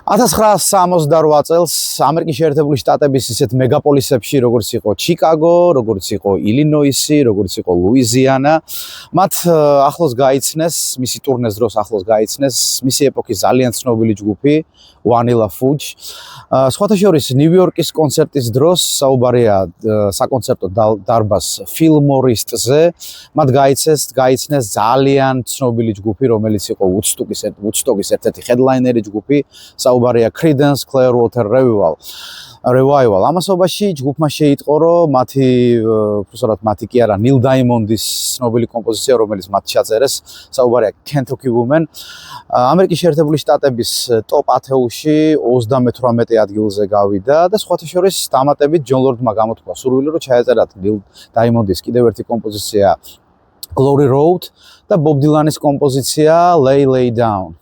1968 წელს ამერიკის შეერთებული შტატების ისეთ მეგაპოლისებში, როგორც იყო ჩიკაგო, როგორც იყო ილინოისი, როგორც იყო ლუიზიანა, მათ ახლოს გაიცნეს, მისი ტურნეს დროს ახლოს გაიცნეს მისი ეპოქის ძალიან ცნობილი ჯგუფი Vanilla Fudge. სხვათა შორის ნიუ-იორკის კონცერტის დროს საუბარია საკონცერტო დარბაზ Fillmore-ზე, მათ გაიცნეს ძალიან ცნობილი ჯგუფი, რომელიც იყო Woodstock-ის ერთ-ერთი headliner-ი ჯგუფი, საუბარია Creedence Clearwater Revival. ამასობაში ჯგუფმა შეიტყო, რომ მათი კი არა, Neil Diamond-ის ცნობილი კომპოზიცია, რომელიც მათ ჩაწერეს, საუბარია Kentucky Woman. ამერიკის შეერთებული შტატების ტოპ 10-ში 38 ადგილზე გავიდა და სხვათა შორის დამატებით ჯონ ლორდმა გამოთქვა სურვილი, რომ ჩაეწერათ Neil Diamond-ის კიდევ ერთი კომპოზიცია Glory Road და Bob Dylan-ის კომპოზიცია Lay Down.